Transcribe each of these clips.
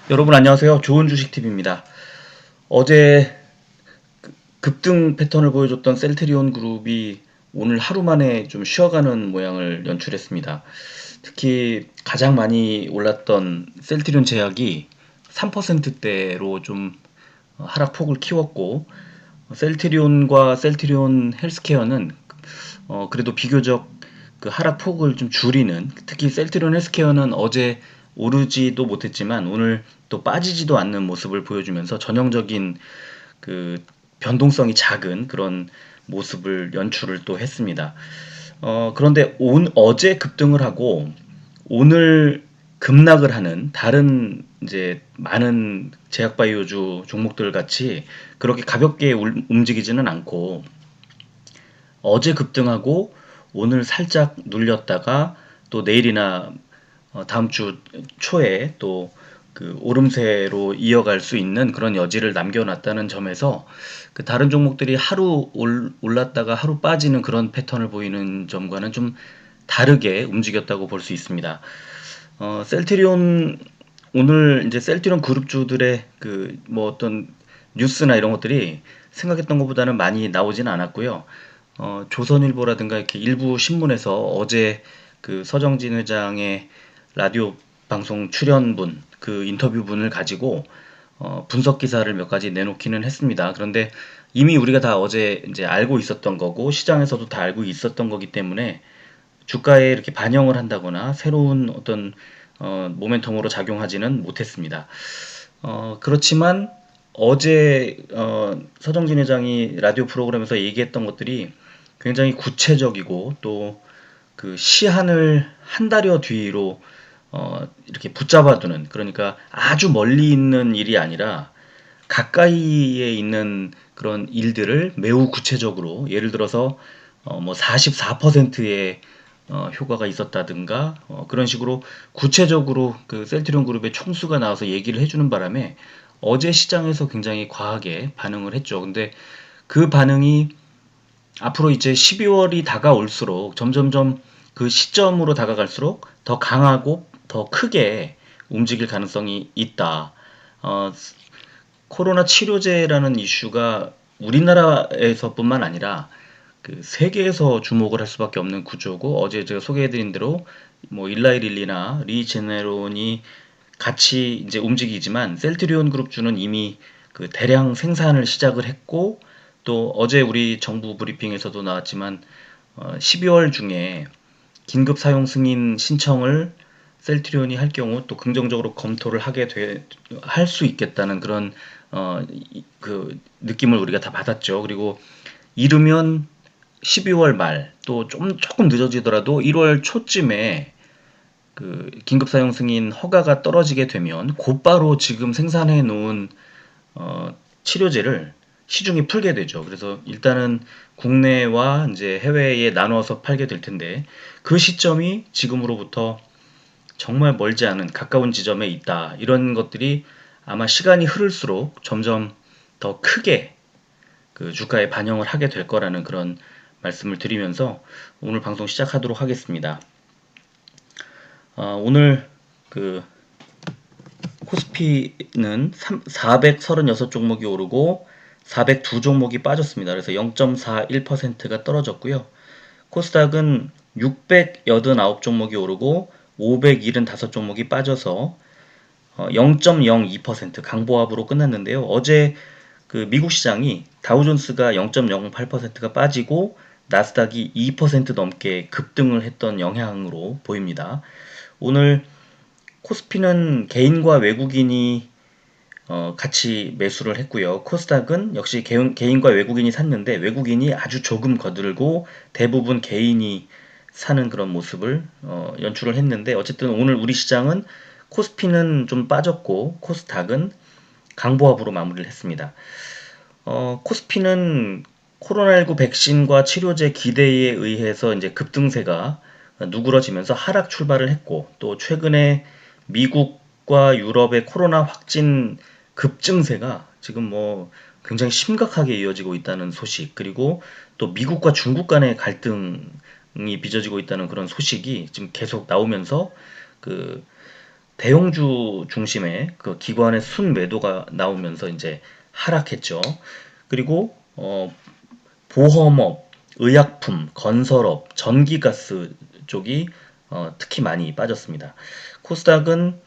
여러분 안녕하세요. 좋은 주식TV입니다. 어제 급등 패턴을 보여줬던 셀트리온 그룹이 오늘 하루 만에 좀 쉬어가는 모양을 연출했습니다. 특히 가장 많이 올랐던 셀트리온 제약이 3%대로 좀 하락폭을 키웠고, 셀트리온과 셀트리온 헬스케어는 그래도 비교적 그 하락폭을 좀 줄이는, 특히 셀트리온 헬스케어는 어제 오르지도 못했지만 오늘 또 빠지지도 않는 모습을 보여주면서 전형적인 그 변동성이 작은 그런 모습을 연출을 또 했습니다. 그런데 어제 급등을 하고 오늘 급락을 하는 다른 이제 많은 제약바이오주 종목들 같이 그렇게 가볍게 움직이지는 않고, 어제 급등하고 오늘 살짝 눌렸다가 또 내일이나 다음 주 초에 또 그 오름세로 이어갈 수 있는 그런 여지를 남겨놨다는 점에서 그 다른 종목들이 하루 올랐다가 하루 빠지는 그런 패턴을 보이는 점과는 좀 다르게 움직였다고 볼 수 있습니다. 셀트리온 오늘 이제 셀트리온 그룹주들의 그 뭐 어떤 뉴스나 이런 것들이 생각했던 것보다는 많이 나오지는 않았고요. 조선일보라든가 이렇게 일부 신문에서 어제 그 서정진 회장의 라디오 방송 출연분, 그 인터뷰분을 가지고 분석 기사를 몇 가지 내놓기는 했습니다. 그런데 이미 우리가 다 어제 이제 알고 있었던 거고 시장에서도 다 알고 있었던 거기 때문에 주가에 이렇게 반영을 한다거나 새로운 어떤 모멘텀으로 작용하지는 못했습니다. 그렇지만 어제 서정진 회장이 라디오 프로그램에서 얘기했던 것들이 굉장히 구체적이고 또 그 시한을 한 달여 뒤로 이렇게 붙잡아두는, 그러니까 아주 멀리 있는 일이 아니라 가까이에 있는 그런 일들을 매우 구체적으로, 예를 들어서 뭐 44%의 효과가 있었다든가 그런 식으로 구체적으로 그 셀트리온 그룹의 총수가 나와서 얘기를 해주는 바람에 어제 시장에서 굉장히 과하게 반응을 했죠. 근데 그 반응이 앞으로 이제 12월이 다가올수록 점점점 그 시점으로 다가갈수록 더 강하고 더 크게 움직일 가능성이 있다. 어, 코로나 치료제라는 이슈가 우리나라에서뿐만 아니라 그 세계에서 주목을 할 수밖에 없는 구조고, 어제 제가 소개해드린 대로 뭐 일라이릴리나 리제네론이 같이 이제 움직이지만 셀트리온 그룹주는 이미 그 대량 생산을 시작을 했고, 또 어제 우리 정부 브리핑에서도 나왔지만 12월 중에 긴급 사용 승인 신청을 셀트리온이 할 경우 또 긍정적으로 검토를 할 수 있겠다는 그런 그 느낌을 우리가 다 받았죠. 그리고 이르면 12월 말 또 조금 늦어지더라도 1월 초쯤에 그 긴급 사용 승인 허가가 떨어지게 되면 곧바로 지금 생산해 놓은 치료제를 시중에 풀게 되죠. 그래서 일단은 국내와 이제 해외에 나눠서 팔게 될 텐데, 그 시점이 지금으로부터 정말 멀지 않은 가까운 지점에 있다. 이런 것들이 아마 시간이 흐를수록 점점 더 크게 그 주가에 반영을 하게 될 거라는 그런 말씀을 드리면서 오늘 방송 시작하도록 하겠습니다. 오늘 그 코스피는 436 종목이 오르고 402 종목이 빠졌습니다. 그래서 0.41%가 떨어졌고요. 코스닥은 689 종목이 오르고 575 종목이 빠져서 0.02% 강보합으로 끝났는데요. 어제 그 미국 시장이 다우존스가 0.08%가 빠지고 나스닥이 2% 넘게 급등을 했던 영향으로 보입니다. 오늘 코스피는 개인과 외국인이 같이 매수를 했고요. 코스닥은 역시 개인과 외국인이 샀는데 외국인이 아주 조금 거들고 대부분 개인이 사는 그런 모습을 연출을 했는데, 어쨌든 오늘 우리 시장은 코스피는 좀 빠졌고 코스닥은 강보합으로 마무리를 했습니다. 코스피는 코로나19 백신과 치료제 기대에 의해서 이제 급등세가 누그러지면서 하락 출발을 했고, 또 최근에 미국과 유럽의 코로나 확진 급증세가 지금 뭐 굉장히 심각하게 이어지고 있다는 소식, 그리고 또 미국과 중국 간의 갈등이 빚어지고 있다는 그런 소식이 지금 계속 나오면서 그 대형주 중심의 그 기관의 순매도가 나오면서 이제 하락했죠. 그리고 보험업, 의약품, 건설업, 전기가스 쪽이 특히 많이 빠졌습니다. 코스닥은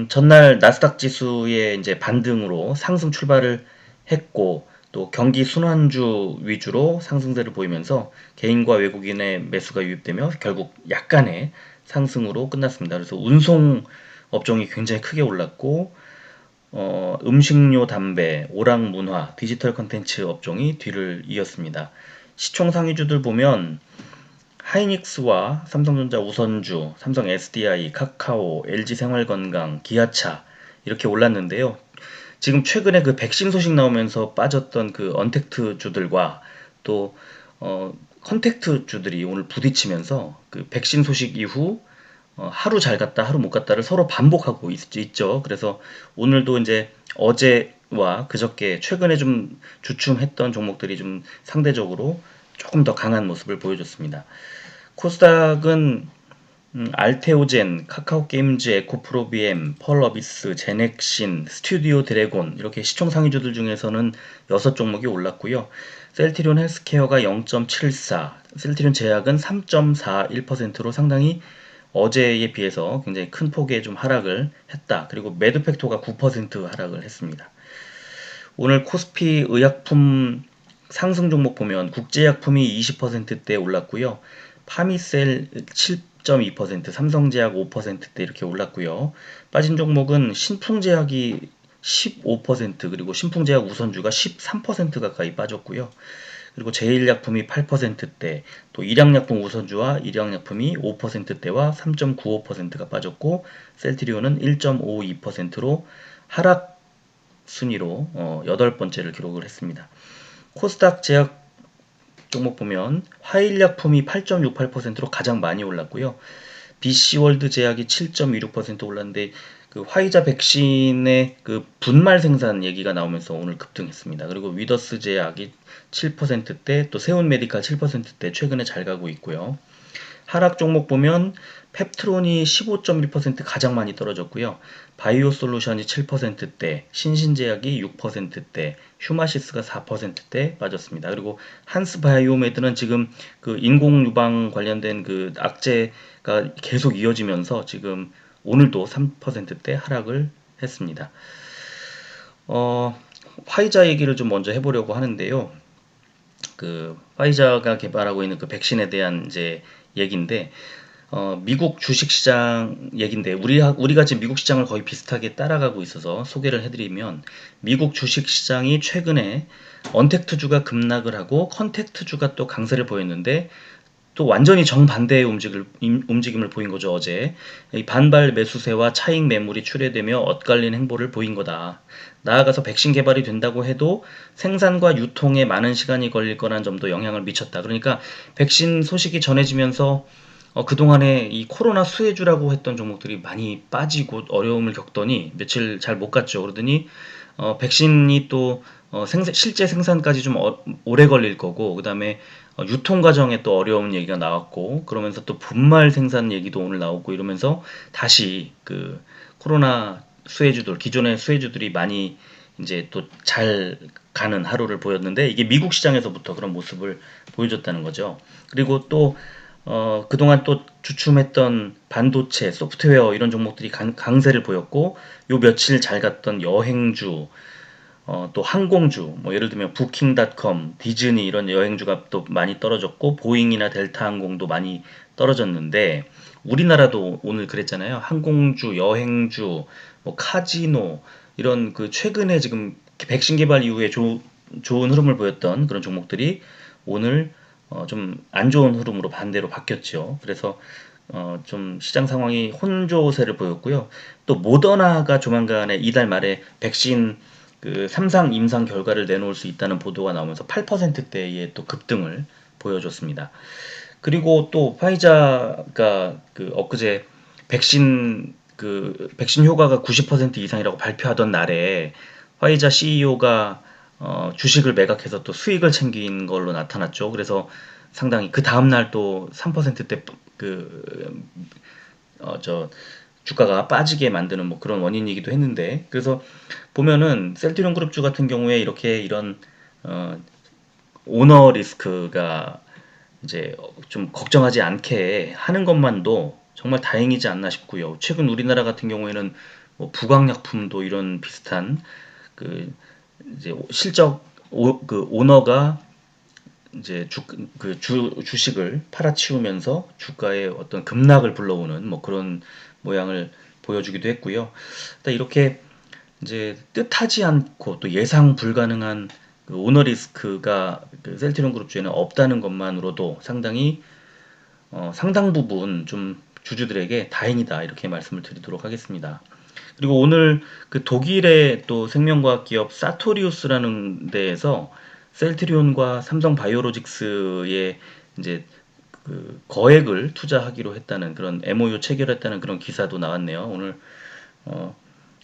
전날 나스닥 지수의 이제 반등으로 상승 출발을 했고 또 경기 순환주 위주로 상승세를 보이면서 개인과 외국인의 매수가 유입되며 결국 약간의 상승으로 끝났습니다. 그래서 운송 업종이 굉장히 크게 올랐고 음식료, 담배, 오락 문화, 디지털 컨텐츠 업종이 뒤를 이었습니다. 시총 상위주들 보면 하이닉스와 삼성전자 우선주, 삼성 SDI, 카카오, LG생활건강, 기아차 이렇게 올랐는데요. 지금 최근에 그 백신 소식 나오면서 빠졌던 그 언택트 주들과 또 컨택트 주들이 오늘 부딪히면서 그 백신 소식 이후 하루 잘 갔다 하루 못 갔다를 서로 반복하고 있죠. 그래서 오늘도 이제 어제와 그저께 최근에 좀 주춤했던 종목들이 좀 상대적으로 조금 더 강한 모습을 보여줬습니다. 코스닥은 알테오젠, 카카오게임즈, 에코프로비엠, 펄어비스, 제넥신, 스튜디오 드래곤 이렇게 시총 상위주들 중에서는 6종목이 올랐고요. 셀트리온 헬스케어가 0.74, 셀트리온 제약은 3.41%로 상당히 어제에 비해서 굉장히 큰 폭의 좀 하락을 했다. 그리고 매드팩토가 9% 하락을 했습니다. 오늘 코스피 의약품 상승 종목 보면 국제약품이 20%대 올랐고요. 파미셀 7.2%, 삼성제약 5%대 이렇게 올랐고요. 빠진 종목은 신풍제약이 15% 그리고 신풍제약 우선주가 13% 가까이 빠졌고요. 그리고 제일약품이 8%대, 또 일양약품 우선주와 일양약품이 5%대와 3.95%가 빠졌고 셀트리온은 1.52%로 하락 순위로 8번째를 기록을 했습니다. 코스닥 제약 종목 보면 화일약품이 8.68%로 가장 많이 올랐고요. BC월드 제약이 7.26% 올랐는데 그 화이자 백신의 그 분말 생산 얘기가 나오면서 오늘 급등했습니다. 그리고 위더스 제약이 7%대 또 세운 메디칼 7%대 최근에 잘 가고 있고요. 하락 종목 보면 펩트론이 15.1% 가장 많이 떨어졌고요. 바이오 솔루션이 7%대, 신신제약이 6%대, 휴마시스가 4%대 빠졌습니다. 그리고 한스 바이오메드는 지금 그 인공 유방 관련된 그 악재가 계속 이어지면서 지금 오늘도 3%대 하락을 했습니다. 화이자 얘기를 좀 먼저 해보려고 하는데요. 그 화이자가 개발하고 있는 그 백신에 대한 이제 얘기인데 미국 주식시장 얘긴데 우리가 지금 미국 시장을 거의 비슷하게 따라가고 있어서 소개를 해드리면 미국 주식시장이 최근에 언택트주가 급락을 하고 컨택트주가 또 강세를 보였는데 또 완전히 정반대의 움직임을 보인 거죠, 어제. 이 반발 매수세와 차익 매물이 출회되며 엇갈린 행보를 보인 거다. 나아가서 백신 개발이 된다고 해도 생산과 유통에 많은 시간이 걸릴 거란 점도 영향을 미쳤다. 그러니까 백신 소식이 전해지면서 그동안에 이 코로나 수혜주라고 했던 종목들이 많이 빠지고 어려움을 겪더니 며칠 잘 못 갔죠. 그러더니 백신이 또 실제 생산까지 좀 오래 걸릴 거고 그다음에 유통 과정에 또 어려운 얘기가 나왔고 그러면서 또 분말 생산 얘기도 오늘 나오고 이러면서 다시 그 코로나 수혜주들 기존의 수혜주들이 많이 이제 또 잘 가는 하루를 보였는데 이게 미국 시장에서부터 그런 모습을 보여줬다는 거죠. 그리고 또 그동안 또 주춤했던 반도체, 소프트웨어 이런 종목들이 강세를 보였고 요 며칠 잘 갔던 여행주, 또 항공주, 뭐 예를 들면 부킹닷컴, 디즈니 이런 여행주가 또 많이 떨어졌고 보잉이나 델타항공도 많이 떨어졌는데 우리나라도 오늘 그랬잖아요. 항공주, 여행주, 뭐 카지노 이런 그 최근에 지금 백신 개발 이후에 좋은 흐름을 보였던 그런 종목들이 오늘 좀 안 좋은 흐름으로 반대로 바뀌었죠. 그래서 좀 시장 상황이 혼조세를 보였고요. 또 모더나가 조만간에 이달 말에 백신 그 3상 임상 결과를 내놓을 수 있다는 보도가 나오면서 8%대의 또 급등을 보여줬습니다. 그리고 또 파이자가 그 엊그제 백신 효과가 90% 이상이라고 발표하던 날에 화이자 CEO가 주식을 매각해서 또 수익을 챙긴 걸로 나타났죠. 그래서 상당히 그 다음 날 또 3%대 그 저 주가가 빠지게 만드는 뭐 그런 원인이기도 했는데, 그래서 보면은 셀트리온 그룹주 같은 경우에 이렇게 이런 어, 오너 리스크가 이제 좀 걱정하지 않게 하는 것만도 정말 다행이지 않나 싶고요. 최근 우리나라 같은 경우에는 뭐 부강약품도 이런 비슷한 그 이제 그 오너가 이제 주식을 팔아치우면서 주가의 어떤 급락을 불러오는 뭐 그런 모양을 보여주기도 했고요. 일단 이렇게 이제 뜻하지 않고 또 예상 불가능한 그 오너 리스크가 그 셀트리온 그룹주에는 없다는 것만으로도 상당히 상당 부분 좀 주주들에게 다행이다 이렇게 말씀을 드리도록 하겠습니다. 그리고 오늘 그 독일의 또 생명과학 기업 사토리우스라는 데에서 셀트리온과 삼성 바이오로직스의 이제 그 거액을 투자하기로 했다는 그런 MOU 체결했다는 그런 기사도 나왔네요. 오늘 어,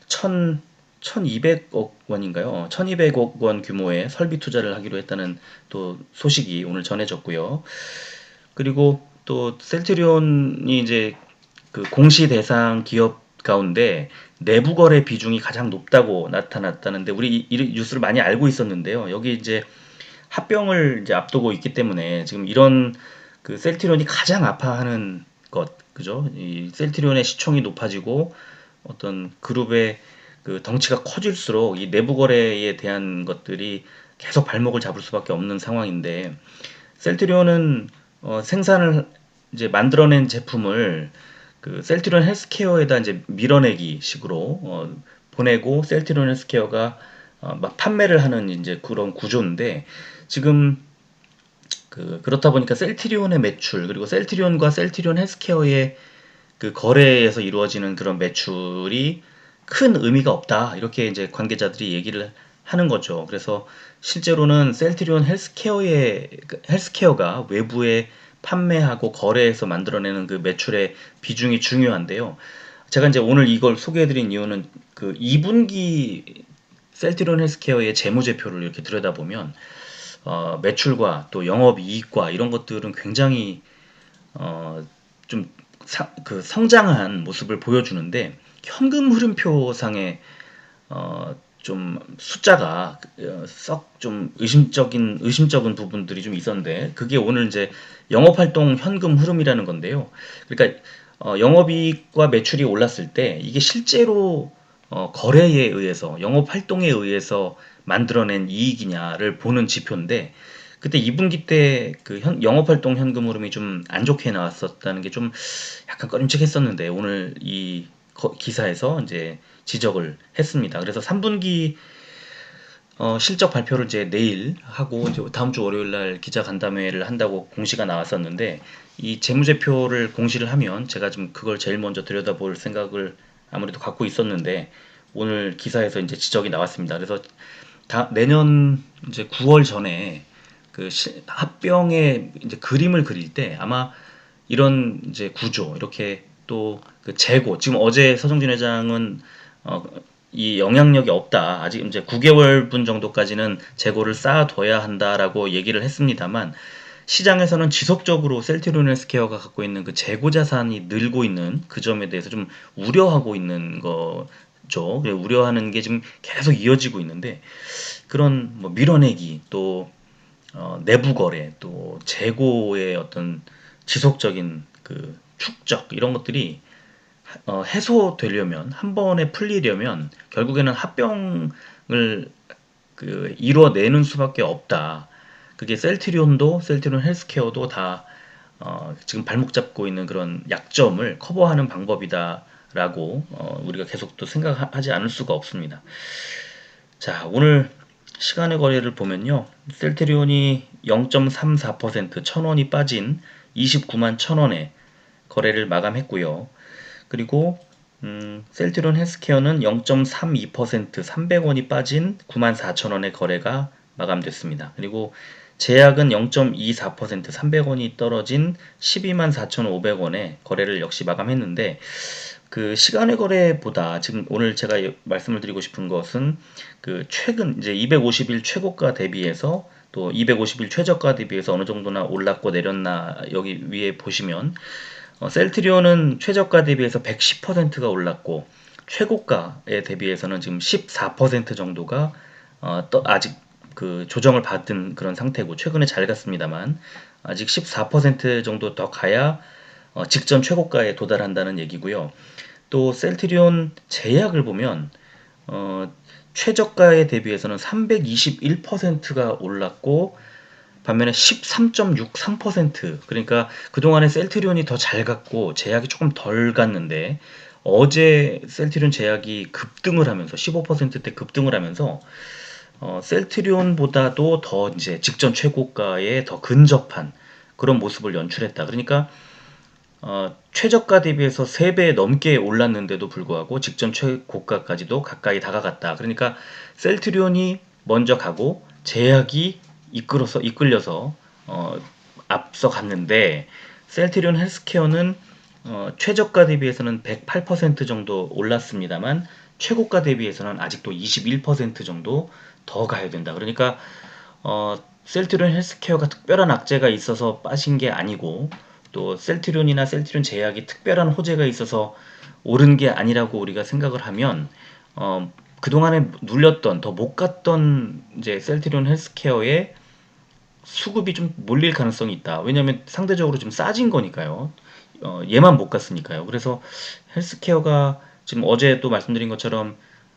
천 1200억 원인가요? 1200억 원 규모의 설비 투자를 하기로 했다는 또 소식이 오늘 전해졌고요. 그리고 또 셀트리온이 이제 그 공시 대상 기업 가운데 내부 거래 비중이 가장 높다고 나타났다는데 우리 이 뉴스를 많이 알고 있었는데요. 여기 이제 합병을 이제 앞두고 있기 때문에 지금 이런 그 셀트리온이 가장 아파하는 것, 그죠? 이 셀트리온의 시총이 높아지고 어떤 그룹의 그 덩치가 커질수록 이 내부 거래에 대한 것들이 계속 발목을 잡을 수밖에 없는 상황인데 셀트리온은 생산을 이제 만들어낸 제품을 그 셀트리온 헬스케어에다 이제 밀어내기 식으로 보내고 셀트리온 헬스케어가 막 판매를 하는 이제 그런 구조인데 지금 그렇다 보니까 셀트리온의 매출 그리고 셀트리온과 셀트리온 헬스케어의 그 거래에서 이루어지는 그런 매출이 큰 의미가 없다. 이렇게 이제 관계자들이 얘기를 하는 거죠. 그래서 실제로는 셀트리온 헬스케어가 외부에 판매하고 거래해서 만들어내는 그 매출의 비중이 중요한데요. 제가 이제 오늘 이걸 소개해드린 이유는 그 2분기 셀트리온 헬스케어의 재무제표를 이렇게 들여다보면 매출과 또 영업이익과 이런 것들은 굉장히 어, 좀 성장한 모습을 보여주는데 현금 흐름표상에 좀 숫자가 썩 좀 의심적인 부분들이 좀 있었는데 그게 오늘 이제 영업활동 현금 흐름이라는 건데요. 그러니까 영업이익과 매출이 올랐을 때 이게 실제로 거래에 의해서 영업활동에 의해서 만들어낸 이익이냐를 보는 지표인데 그때 2분기 때 그 영업활동 현금 흐름이 좀 안 좋게 나왔었다는 게 좀 약간 꺼림칙했었는데 오늘 이 기사에서 이제 지적을 했습니다. 그래서 3분기 실적 발표를 이제 내일 하고 이제 다음 주 월요일 날 기자 간담회를 한다고 공시가 나왔었는데 이 재무제표를 공시를 하면 제가 좀 그걸 제일 먼저 들여다볼 생각을 아무래도 갖고 있었는데 오늘 기사에서 이제 지적이 나왔습니다. 그래서 내년 이제 9월 전에 그 합병의 이제 그림을 그릴 때 아마 이런 이제 구조 이렇게 또 그 재고 지금 어제 서정진 회장은 어, 이 영향력이 없다. 아직 이제 9개월분 정도까지는 재고를 쌓아둬야 한다라고 얘기를 했습니다만 시장에서는 지속적으로 셀트리온 헬스케어가 갖고 있는 그 재고 자산이 늘고 있는 그 점에 대해서 좀 우려하고 있는 거죠. 우려하는 게 지금 계속 이어지고 있는데 그런 뭐 밀어내기 또 내부 거래 또 재고의 어떤 지속적인 그 축적 이런 것들이 해소되려면 한 번에 풀리려면 결국에는 합병을 이뤄내는 수밖에 없다. 그게 셀트리온도 셀트리온 헬스케어도 다 지금 발목 잡고 있는 그런 약점을 커버하는 방법이다라고 우리가 계속 또 생각하지 않을 수가 없습니다. 자, 오늘 시간의 거래를 보면요. 셀트리온이 0.34% 1000원이 빠진 29만 1000원에 거래를 마감했고요. 그리고 셀트리온 헬스케어는 0.32% 300원이 빠진 94,000원의 거래가 마감됐습니다. 그리고 제약은 0.24% 300원이 떨어진 124,500원에 거래를 역시 마감했는데 그 시간의 거래보다 지금 오늘 제가 말씀을 드리고 싶은 것은 그 최근 이제 250일 최고가 대비해서 또 250일 최저가 대비해서 어느 정도나 올랐고 내렸나 여기 위에 보시면 셀트리온은 최저가 대비해서 110%가 올랐고 최고가에 대비해서는 지금 14% 정도가 아직 그 조정을 받은 그런 상태고 최근에 잘 갔습니다만 아직 14% 정도 더 가야 직전 최고가에 도달한다는 얘기고요. 또 셀트리온 제약을 보면 어, 최저가에 대비해서는 321%가 올랐고 반면에 13.63% 그러니까 그동안에 셀트리온이 더 잘 갔고 제약이 조금 덜 갔는데 어제 셀트리온 제약이 급등을 하면서 15%대 급등을 하면서 셀트리온보다도 더 이제 직전 최고가에 더 근접한 그런 모습을 연출했다. 그러니까 최저가 대비해서 3배 넘게 올랐는데도 불구하고 직전 최고가까지도 가까이 다가갔다. 그러니까 셀트리온이 먼저 가고 제약이 이끌려서 앞서갔는데 셀트리온 헬스케어는 최저가 대비해서는 108% 정도 올랐습니다만 최고가 대비해서는 아직도 21% 정도 더 가야 된다. 그러니까 셀트리온 헬스케어가 특별한 악재가 있어서 빠진 게 아니고 또 셀트리온이나 셀트리온 제약이 특별한 호재가 있어서 오른 게 아니라고 우리가 생각을 하면 그동안에 눌렸던 더 못 갔던 이제 셀트리온 헬스케어의 수급이 좀 몰릴 가능성이 있다. 왜냐하면 상대적으로 좀 싸진 거니까요. 얘만 못 갔으니까요. 그래서 헬스케어가 지금 어제 또 말씀드린 것처럼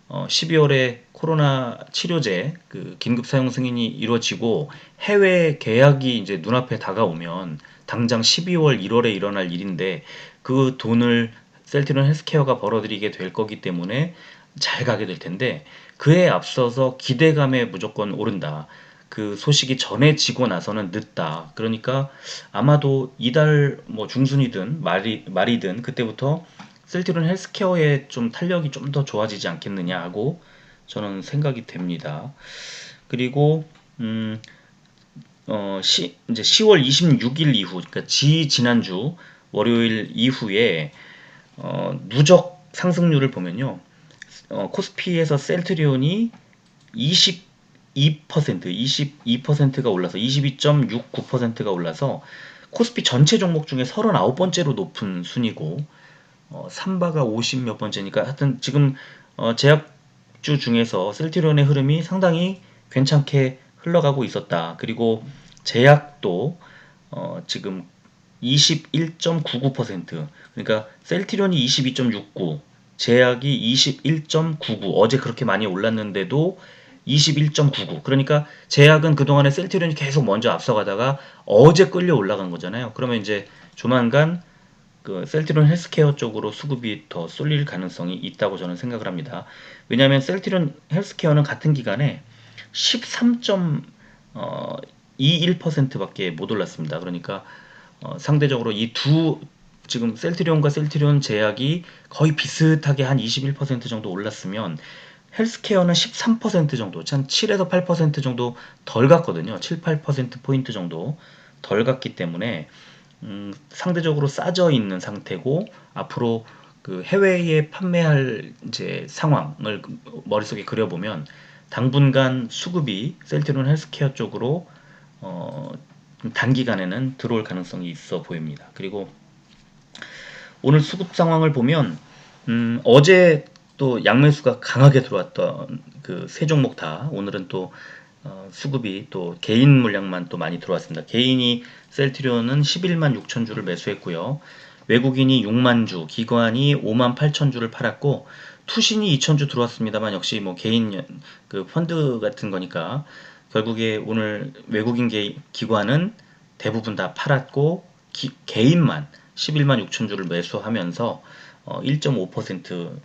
12월에 코로나 치료제 그 긴급 사용 승인이 이루어지고 해외 계약이 이제 눈앞에 다가오면 당장 12월, 1월에 일어날 일인데 그 돈을 셀트리온 헬스케어가 벌어들이게 될 거기 때문에 잘 가게 될 텐데 그에 앞서서 기대감에 무조건 오른다. 그 소식이 전해지고 나서는 늦다. 그러니까 아마도 이달 뭐 중순이든 말이든 그때부터 셀트리온 헬스케어의 좀 탄력이 좀 더 좋아지지 않겠느냐 하고 저는 생각이 됩니다. 그리고 이제 10월 26일 이후, 그러니까 지난주 월요일 이후에 누적 상승률을 보면요. 코스피에서 셀트리온이 22%가 올라서 22.69%가 올라서 코스피 전체 종목 중에 39번째로 높은 순위고 삼바가 50 몇 번째니까 하여튼 지금 제약주 중에서 셀트리온의 흐름이 상당히 괜찮게 흘러가고 있었다. 그리고 제약도 지금 21.99% 그러니까 셀트리온이 22.69 제약이 21.99 어제 그렇게 많이 올랐는데도 21.99 그러니까 제약은 그동안에 셀트리온이 계속 먼저 앞서가다가 어제 끌려 올라간 거잖아요. 그러면 이제 조만간 그 셀트리온 헬스케어 쪽으로 수급이 더 쏠릴 가능성이 있다고 저는 생각을 합니다. 왜냐하면 셀트리온 헬스케어는 같은 기간에 13.21%밖에 못 올랐습니다. 그러니까 상대적으로 이 두 지금 셀트리온과 셀트리온 제약이 거의 비슷하게 한 21% 정도 올랐으면 헬스케어는 13% 정도, 한 7에서 8% 정도 덜 갔거든요. 7, 8% 포인트 정도 덜 갔기 때문에 상대적으로 싸져 있는 상태고 앞으로 그 해외에 판매할 이제 상황을 머릿속에 그려보면 당분간 수급이 셀트리온 헬스케어 쪽으로 단기간에는 들어올 가능성이 있어 보입니다. 그리고 오늘 수급 상황을 보면 어제 또 양매수가 강하게 들어왔던 그 세 종목 다 오늘은 또 수급이 또 개인 물량만 또 많이 들어왔습니다. 개인이 셀트리온은 11만 6천 주를 매수했고요. 외국인이 6만 주, 기관이 5만 8천 주를 팔았고 투신이 2천 주 들어왔습니다만 역시 뭐 개인 그 펀드 같은 거니까 결국에 오늘 외국인 기관은 대부분 다 팔았고 개인만 11만 6천 주를 매수하면서 1.5%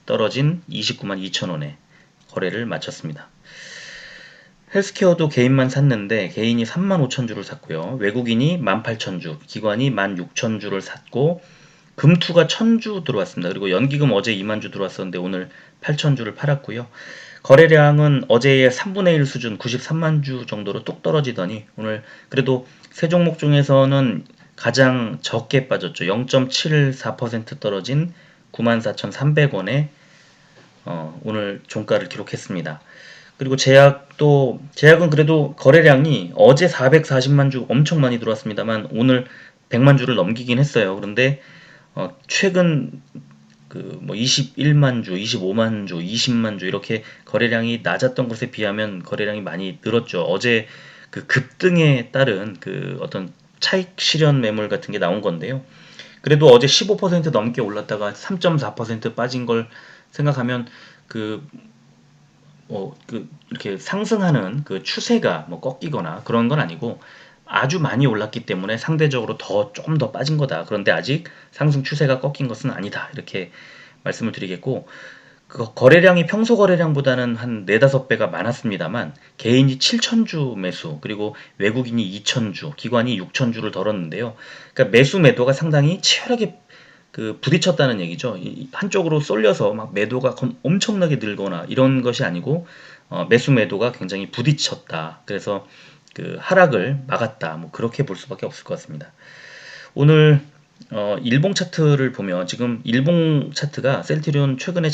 떨어진 29만 2천 원에 거래를 마쳤습니다. 헬스케어도 개인만 샀는데 개인이 3만 5천 주를 샀고요. 외국인이 18,000주, 기관이 16,000주를 샀고 금투가 1,000주 들어왔습니다. 그리고 연기금 어제 2만 주 들어왔었는데 오늘 8,000주를 팔았고요. 거래량은 어제의 3분의 1 수준 93만 주 정도로 뚝 떨어지더니 오늘 그래도 세 종목 중에서는 가장 적게 빠졌죠. 0.74% 떨어진 94,300원에 오늘 종가를 기록했습니다. 그리고 제약은 그래도 거래량이 어제 440만 주 엄청 많이 들어왔습니다만 오늘 100만 주를 넘기긴 했어요. 그런데 최근 그 뭐 21만 주, 25만 주, 20만 주 이렇게 거래량이 낮았던 것에 비하면 거래량이 많이 늘었죠. 어제 그 급등에 따른 그 어떤 차익 실현 매물 같은 게 나온 건데요. 그래도 어제 15% 넘게 올랐다가 3.4% 빠진 걸 생각하면 그 이렇게 상승하는 그 추세가 뭐 꺾이거나 그런 건 아니고 아주 많이 올랐기 때문에 상대적으로 좀 더 빠진 거다. 그런데 아직 상승 추세가 꺾인 것은 아니다. 이렇게 말씀을 드리겠고, 그 거래량이 평소 거래량보다는 한 4~5배가 많았습니다만 개인이 7,000주 매수, 그리고 외국인이 2,000주, 기관이 6,000주를 덜었는데요. 그러니까 매수 매도가 상당히 치열하게 그 부딪혔다는 얘기죠. 한쪽으로 쏠려서 막 매도가 엄청나게 늘거나 이런 것이 아니고 매수 매도가 굉장히 부딪혔다. 그래서 그 하락을 막았다. 뭐 그렇게 볼 수밖에 없을 것 같습니다. 오늘 일봉 차트를 보면 지금 일봉 차트가 셀트리온 최근에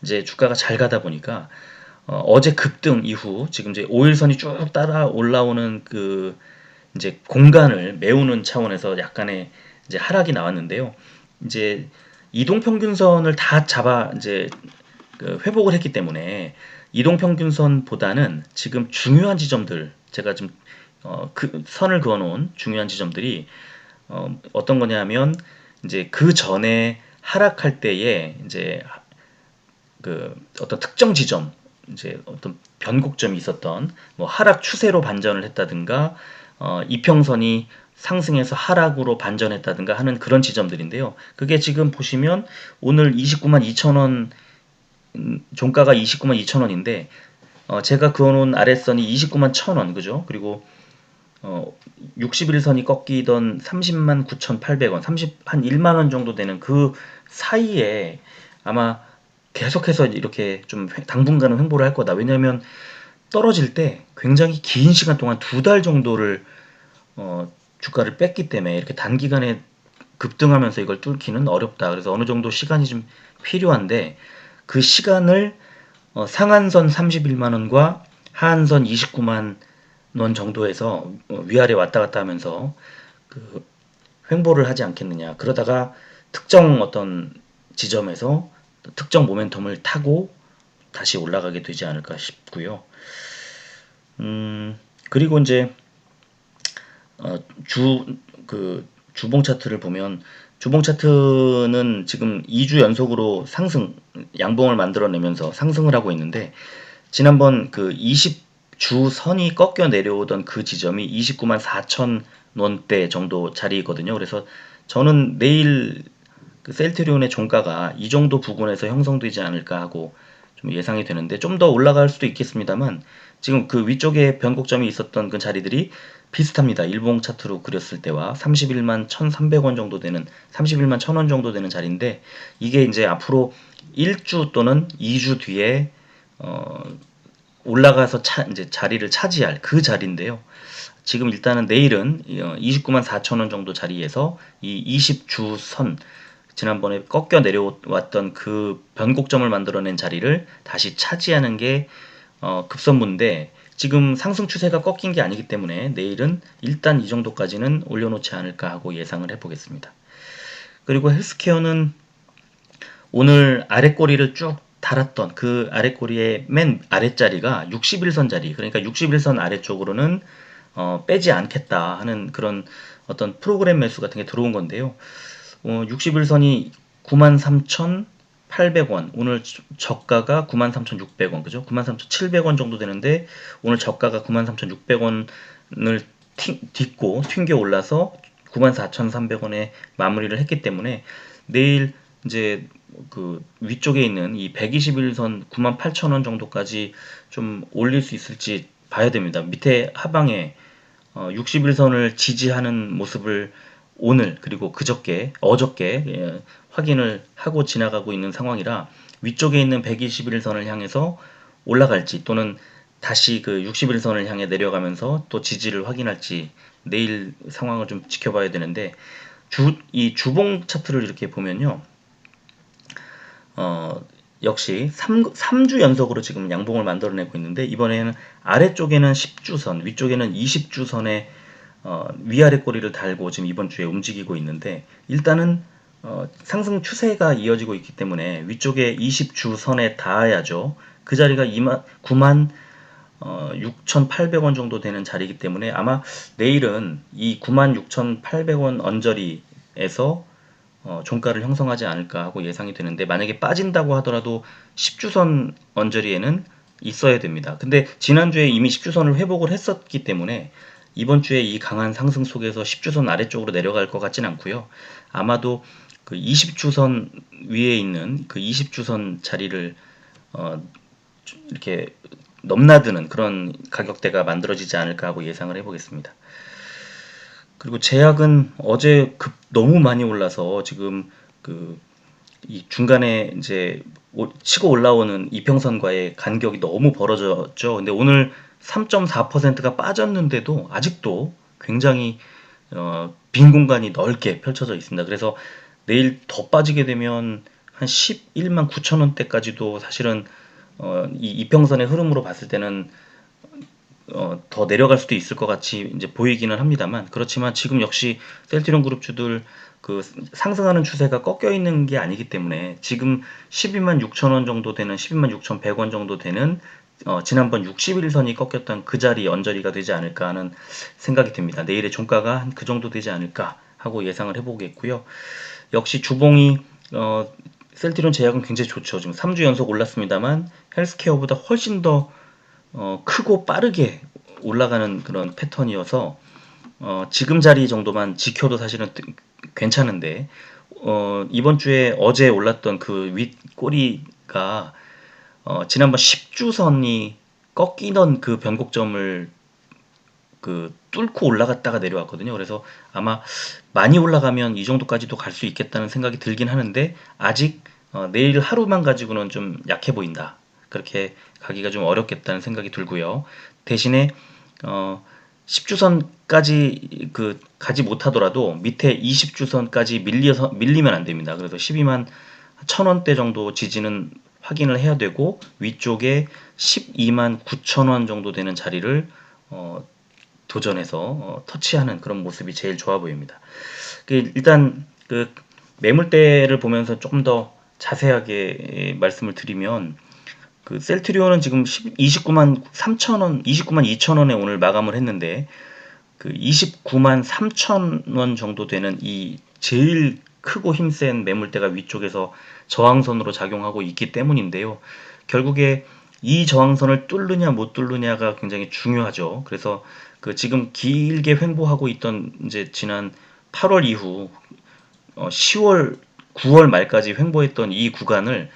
이제 주가가 잘 가다 보니까 어제 급등 이후 지금 이제 5일선이 쭉 따라 올라오는 그 이제 공간을 메우는 차원에서 약간의 이제 하락이 나왔는데요. 이제 이동평균선을 다 잡아 이제 그 회복을 했기 때문에 이동평균선보다는 지금 중요한 지점들, 제가 좀 그 선을 그어놓은 중요한 지점들이 어떤 거냐면 이제 그 전에 하락할 때에 이제 그 어떤 특정 지점, 이제 어떤 변곡점이 있었던 뭐 하락 추세로 반전을 했다든가 이평선이 상승해서 하락으로 반전했다든가 하는 그런 지점들인데요. 그게 지금 보시면 오늘 29만 2천 원, 종가가 29만 2천 원인데 제가 그어놓은 아랫선이 29만 1천 원, 그죠? 그리고 60일선이 꺾이던 30만 9,800원, 한 1만 원 정도 되는 그 사이에 아마 계속해서 이렇게 좀 당분간은 횡보를 할 거다. 왜냐하면 떨어질 때 굉장히 긴 시간 동안 2달 정도를 주가를 뺐기 때문에 이렇게 단기간에 급등하면서 이걸 뚫기는 어렵다. 그래서 어느 정도 시간이 좀 필요한데 그 시간을 상한선 31만 원과 하한선 29만 원 정도에서 위아래 왔다 갔다 하면서 그 횡보를 하지 않겠느냐. 그러다가 특정 어떤 지점에서 특정 모멘텀을 타고 다시 올라가게 되지 않을까 싶고요. 그리고 이제 주봉 차트를 보면 주봉 차트는 지금 2주 연속으로 양봉을 만들어내면서 상승을 하고 있는데 지난번 그 20주 선이 꺾여 내려오던 그 지점이 29만 4천 원대 정도 자리거든요. 그래서 저는 내일 그 셀트리온의 종가가 이 정도 부근에서 형성되지 않을까 하고 좀 예상이 되는데 좀 더 올라갈 수도 있겠습니다만 지금 그 위쪽에 변곡점이 있었던 그 자리들이 비슷합니다. 일봉 차트로 그렸을 때와 31만 1,300원 정도 되는 31만 1,000원 정도 되는 자리인데 이게 이제 앞으로 1주 또는 2주 뒤에 올라가서 이제 자리를 차지할 그 자리인데요. 지금 일단은 내일은 29만 4천 원 정도 자리에서 이 20주 선, 지난번에 꺾여 내려왔던 그 변곡점을 만들어낸 자리를 다시 차지하는 게 급선무인데 지금 상승 추세가 꺾인 게 아니기 때문에 내일은 일단 이 정도까지는 올려놓지 않을까 하고 예상을 해보겠습니다. 그리고 헬스케어는 오늘 아랫꼬리를 쭉 달았던 그 아랫꼬리의 맨 아랫자리가 61선 자리, 그러니까 61선 아래쪽으로는 빼지 않겠다 하는 그런 어떤 프로그램 매수 같은 게 들어온 건데요. 61선이 93,800원, 오늘 저가가 93,600원, 그죠? 93,700원 정도 되는데 오늘 저가가 93,600원을 딛고 튕겨 올라서 94,300원에 마무리를 했기 때문에 내일 이제 그 위쪽에 있는 이 121선 98,000원 정도까지 좀 올릴 수 있을지 봐야 됩니다. 밑에 하방에 61선을 지지하는 모습을 오늘 그리고 어저께 확인을 하고 지나가고 있는 상황이라 위쪽에 있는 121선을 향해서 올라갈지 또는 다시 그 61선을 향해 내려가면서 또 지지를 확인할지 내일 상황을 좀 지켜봐야 되는데 이 주봉 차트를 이렇게 보면요. 역시 3주 연속으로 지금 양봉을 만들어내고 있는데 이번에는 아래쪽에는 10주선, 위쪽에는 20주선의 위아래 꼬리를 달고 지금 이번 주에 움직이고 있는데, 일단은 상승 추세가 이어지고 있기 때문에 위쪽에 20주 선에 닿아야죠. 그 자리가 9만 6,800원 정도 되는 자리이기 때문에 아마 내일은 이 96,800원 언저리에서 종가를 형성하지 않을까 하고 예상이 되는데, 만약에 빠진다고 하더라도 10주선 언저리에는 있어야 됩니다. 근데 지난주에 이미 10주선을 회복을 했었기 때문에 이번 주에 이 강한 상승 속에서 10주선 아래쪽으로 내려갈 것 같진 않고요. 아마도 그 20주선 위에 있는 그 20주선 자리를 어, 이렇게 넘나드는 그런 가격대가 만들어지지 않을까 하고 예상을 해보겠습니다. 그리고 제약은 어제 너무 많이 올라서 지금 그 이 중간에 이제 치고 올라오는 이평선과의 간격이 너무 벌어졌죠. 근데 오늘 3.4%가 빠졌는데도 아직도 굉장히 빈 공간이 넓게 펼쳐져 있습니다. 그래서 내일 더 빠지게 되면 한 11만 9천 원대까지도 사실은 이 이평선의 흐름으로 봤을 때는 더 내려갈 수도 있을 것 같이 이제 보이기는 합니다만, 그렇지만 지금 역시 셀트리온 그룹주들 그 상승하는 추세가 꺾여 있는 게 아니기 때문에 지금 12만 6천 원 정도 되는 12만 6,100원 정도 되는 지난번 61선이 꺾였던 그 자리 언저리가 되지 않을까 하는 생각이 듭니다. 내일의 종가가 한 그 정도 되지 않을까 하고 예상을 해보겠고요. 역시 주봉이 셀트리온 제약은 굉장히 좋죠. 지금 3주 연속 올랐습니다만 헬스케어보다 훨씬 더 크고 빠르게 올라가는 그런 패턴이어서 지금 자리 정도만 지켜도 사실은 괜찮은데, 이번 주에 어제 올랐던 그 윗꼬리가 지난번 10주선이 꺾이던 그 변곡점을 그 뚫고 올라갔다가 내려왔거든요. 그래서 아마 많이 올라가면 이 정도까지도 갈 수 있겠다는 생각이 들긴 하는데, 아직 내일 하루만 가지고는 좀 약해 보인다. 그렇게 가기가 좀 어렵겠다는 생각이 들고요. 대신에 10주선까지 그 가지 못하더라도 밑에 20주선까지 밀리면 안 됩니다. 그래서 12만 1,000원대 정도 지지는 확인을 해야 되고, 위쪽에 12만 9천 원 정도 되는 자리를 도전해서 터치하는 그런 모습이 제일 좋아 보입니다. 일단 그 매물대를 보면서 조금 더 자세하게 말씀을 드리면, 그 셀트리온은 지금 29만 3천 원, 29만 2천 원에 오늘 마감을 했는데, 그 29만 3천 원 정도 되는 이 제일 크고 힘센 매물대가 위쪽에서 저항선으로 작용하고 있기 때문인데요. 결국에 이 저항선을 뚫느냐 못 뚫느냐가 굉장히 중요하죠. 그래서 그 지금 길게 횡보하고 있던 이제 지난 8월 이후 10월, 9월 말까지 횡보했던 이 구간을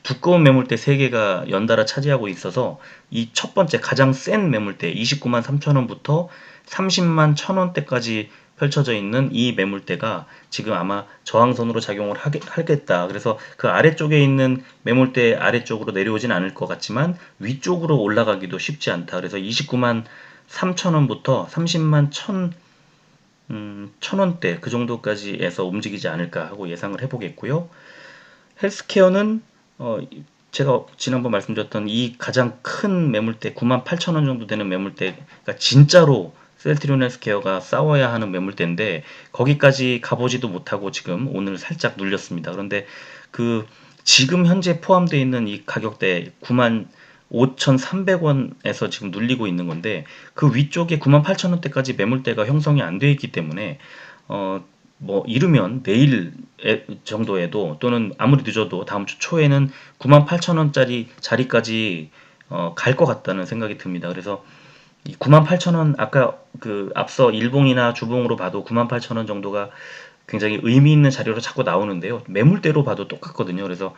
두꺼운 매물대 3개가 연달아 차지하고 있어서 이 첫 번째 가장 센 매물대 29만 3천 원부터 30만 1천 원대까지 펼쳐져 있는 이 매물대가 지금 아마 저항선으로 작용을 하겠다. 그래서 그 아래쪽에 있는 매물대 아래쪽으로 내려오진 않을 것 같지만 위쪽으로 올라가기도 쉽지 않다. 그래서 29만 3천 원부터 30만 1,000원대 그 정도까지 해서 움직이지 않을까 하고 예상을 해보겠고요. 헬스케어는 제가 지난번 말씀드렸던 이 가장 큰 매물대 98,000원 정도 되는 매물대가 진짜로 셀트리온 헬스케어가 싸워야 하는 매물대인데, 거기까지 가보지도 못하고 지금 오늘 살짝 눌렸습니다. 그런데 그 지금 현재 포함되어 있는 이 가격대 95,300원에서 지금 눌리고 있는 건데, 그 위쪽에 98,000원대까지 매물대가 형성이 안 되어 있기 때문에 뭐 이르면 내일 정도에도, 또는 아무리 늦어도 다음 주 초에는 98,000원짜리 자리까지 갈 것 같다는 생각이 듭니다. 그래서 이 98,000원, 아까 그 앞서 일봉이나 주봉으로 봐도 98,000원 정도가 굉장히 의미 있는 자리로 자꾸 나오는데요. 매물대로 봐도 똑같거든요. 그래서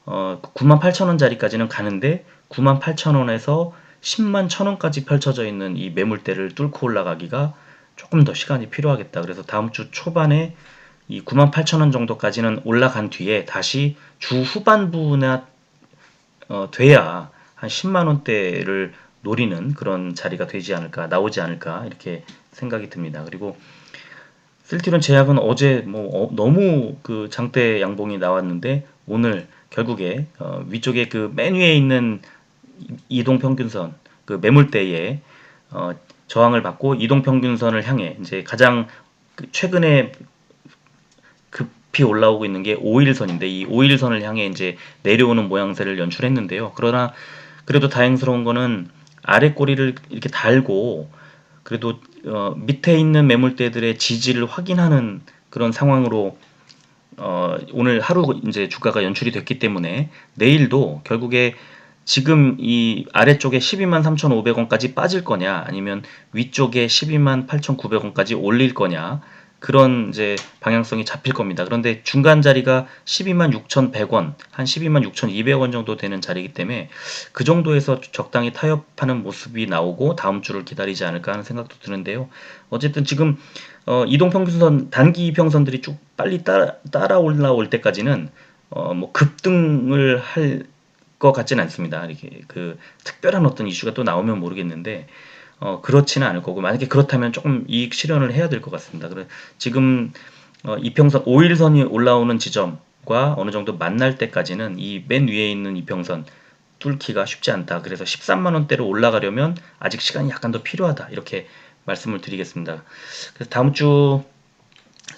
98,000원 자리까지는 가는데 98,000원에서 10만 1,000원까지 펼쳐져 있는 이 매물대를 뚫고 올라가기가 조금 더 시간이 필요하겠다. 그래서 다음 주 초반에 이 98,000원 정도까지는 올라간 뒤에 다시 주 후반부나 돼야 한 10만 원대를 노리는 그런 자리가 되지 않을까, 나오지 않을까 이렇게 생각이 듭니다. 그리고 셀트리온 제약은 어제 뭐 너무 그 장대 양봉이 나왔는데, 오늘 결국에 위쪽에 그 맨 위에 있는 이동 평균선 그 매물대에 저항을 받고 이동평균선을 향해 이제 가장 최근에 급히 올라오고 있는 게 5일선인데 이 5일선을 향해 이제 내려오는 모양새를 연출했는데요. 그러나 그래도 다행스러운 거는 아래 꼬리를 이렇게 달고 그래도 밑에 있는 매물대들의 지지를 확인하는 그런 상황으로 오늘 하루 이제 주가가 연출이 됐기 때문에 내일도 결국에 지금 이 아래쪽에 12만 3,500원까지 빠질 거냐 아니면 위쪽에 12만 8,900원까지 올릴 거냐 그런 이제 방향성이 잡힐 겁니다. 그런데 중간 자리가 12만 6,100원, 한 12만 6,200원 정도 되는 자리이기 때문에 그 정도에서 적당히 타협하는 모습이 나오고 다음 주를 기다리지 않을까 하는 생각도 드는데요. 어쨌든 지금 이동평균선 단기 이평선들이 쭉 빨리 따라 올라올 때까지는 뭐 급등을 할 것 같지는 않습니다. 이렇게 그 특별한 어떤 이슈가 또 나오면 모르겠는데 그렇지는 않을 거고 만약에 그렇다면 조금 이익 실현을 해야 될 것 같습니다. 그래 지금 이평선 5일선이 올라오는 지점과 어느 정도 만날 때까지는 이 맨 위에 있는 이평선 뚫기가 쉽지 않다. 그래서 13만 원대로 올라가려면 아직 시간이 약간 더 필요하다. 이렇게 말씀을 드리겠습니다. 그래서 다음 주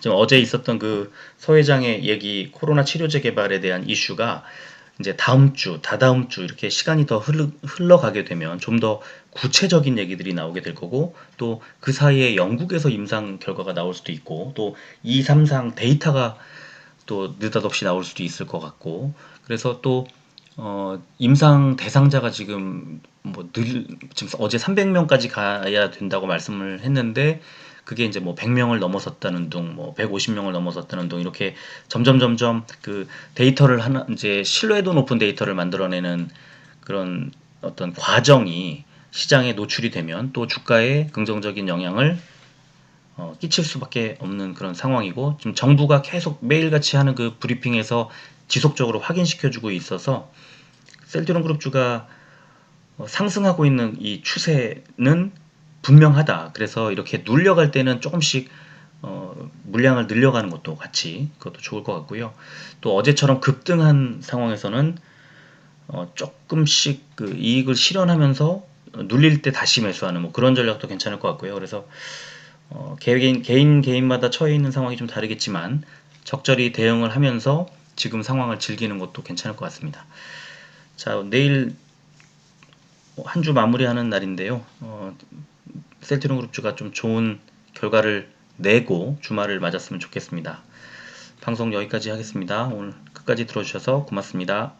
지금 어제 있었던 그 서 회장의 얘기 코로나 치료제 개발에 대한 이슈가 이제 다음 주, 다다음 주 이렇게 시간이 더 흘러가게 되면 좀 더 구체적인 얘기들이 나오게 될 거고 또 그 사이에 영국에서 임상 결과가 나올 수도 있고 또 2, 3상 데이터가 또 느닷없이 나올 수도 있을 것 같고 그래서 또 임상 대상자가 지금 지금 어제 300명까지 가야 된다고 말씀을 했는데 그게 이제 뭐 100명을 넘어섰다는 둥, 뭐 150명을 넘어섰다는 둥 이렇게 점점 그 데이터를 하나 이제 신뢰도 높은 데이터를 만들어내는 그런 어떤 과정이 시장에 노출이 되면 또 주가에 긍정적인 영향을 끼칠 수밖에 없는 그런 상황이고 지금 정부가 계속 매일같이 하는 그 브리핑에서 지속적으로 확인시켜주고 있어서 셀트리온 그룹주가 상승하고 있는 이 추세는 분명하다. 그래서 이렇게 눌려갈 때는 조금씩 물량을 늘려가는 것도 같이 그것도 좋을 것 같고요. 또 어제처럼 급등한 상황에서는 조금씩 그 이익을 실현하면서 눌릴 때 다시 매수하는 뭐 그런 전략도 괜찮을 것 같고요. 그래서 개인마다 처해 있는 상황이 좀 다르겠지만 적절히 대응을 하면서 지금 상황을 즐기는 것도 괜찮을 것 같습니다. 자, 내일 한 주 마무리하는 날인데요. 셀트리온 그룹주가 좀 좋은 결과를 내고 주말을 맞았으면 좋겠습니다. 방송 여기까지 하겠습니다. 오늘 끝까지 들어주셔서 고맙습니다.